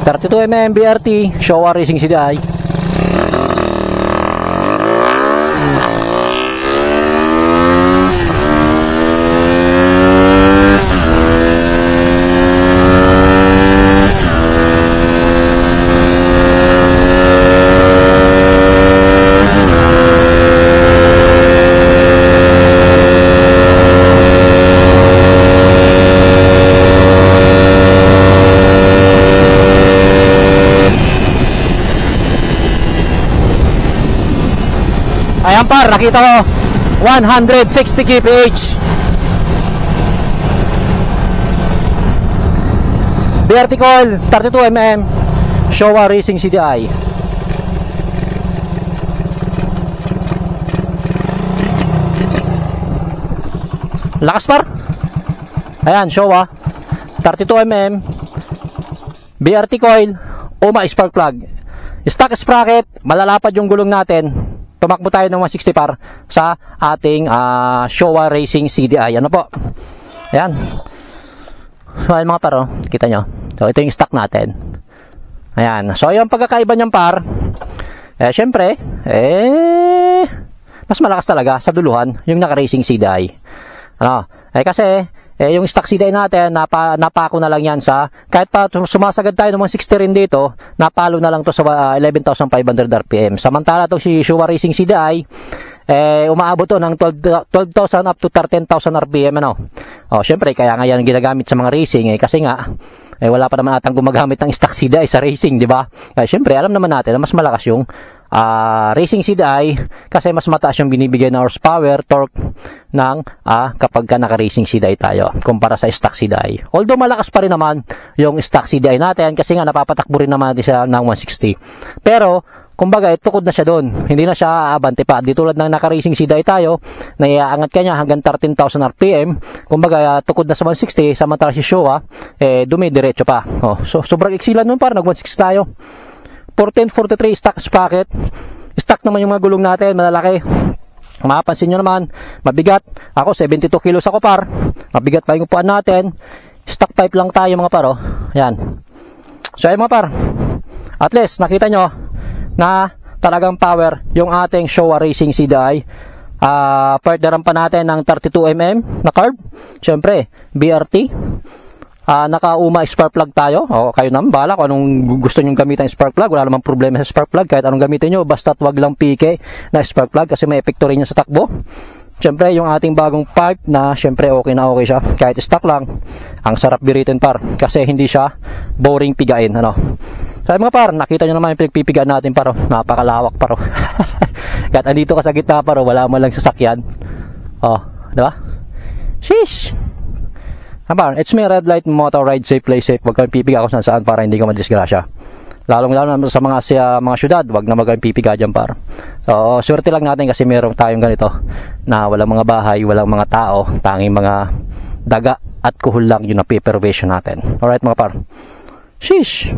32mm BRT, Showa Racing CDI. Ayan par, nakita ko 160 kph. BRT coil 32mm Showa Racing CDI. Lakas par. Ayan, Showa 32mm BRT coil, UMA spark plug. Stock sprocket, malalapad yung gulong natin. Tumakbo tayo ng 160 par sa ating Showa Racing CDI. Ano po? Ayan. So, ayan mga par, oh. Kita nyo. So, ito yung stock natin. Ayan. So, yung pagkakaiba niyang par, syempre, mas malakas talaga sa duluhan yung naka-Racing CDI. Ano? Kasi, yung stock CDI natin, napako na lang yan sa, kahit pa sumasagad tayo ng 160 rin dito, napalo na lang to sa 11,500 RPM. Samantala to si Showa Racing CDI, umaabot to ng 12,000 up to 13,000 RPM. Ano? Syempre, kaya nga yan ginagamit sa mga racing, kasi nga, wala pa naman atang gumagamit ng stock CDI sa racing, di ba? Syempre, alam naman natin na mas malakas yung Racing CDI kasi mas mataas yung binibigay na horsepower, torque ng kapag ka naka-Racing CDI tayo kumpara sa stock CDI. Although malakas pa rin naman yung stock CDI natin kasi nga napapatakbo rin naman natin siya ng 160. Pero kumbaga tukod na siya doon, hindi na siya aabante pa. Di tulad ng naka-Racing CDI tayo na iaangat kanya hanggang 13,000 RPM, kumbaga tukod na sa 160, samantala si Showa dumidiretso pa. So sobrang eksilan nun, para nag 160 tayo. 1443 stock sprocket. Stock naman yung mga gulong natin, malalaki. Mapapansin nyo naman, mabigat. Ako 72 kilos ako par. Mabigat pa yung upuan natin. Stock pipe lang tayo mga paro. Yan. So ay mga par, at least nakita nyo na talagang power yung ating Showa Racing CDI. Partneran pa natin ng 32mm na carb. Siyempre BRT. Naka-UMA spark plug tayo. Kayo naman bala kung anong gusto nyong gamitin ng spark plug. Wala namang problema sa spark plug kahit anong gamitin nyo, basta't wag lang pike na spark plug kasi may epekto rin yan sa takbo. Siyempre yung ating bagong pipe na siyempre okay na okay siya kahit stock lang. Ang sarap biritin par kasi hindi siya boring pigain. Ano? So mga par, nakita nyo naman yung pinagpipigaan natin paro. Napakalawak paro. Kahit andito ka sa gitna paro, wala man lang sasakyan. Diba? Sheesh! It's may red light motor, ride safe, play safe. Huwag kang pipiga kung saan para hindi ka madisgrasya. Lalong-lalo sa mga syudad, huwag na maging pipiga dyan par. So, swerte lang natin kasi meron tayong ganito na walang mga bahay, walang mga tao, tanging mga daga at kuhol lang yung napiperwisyon natin. Alright mga par. Sheesh!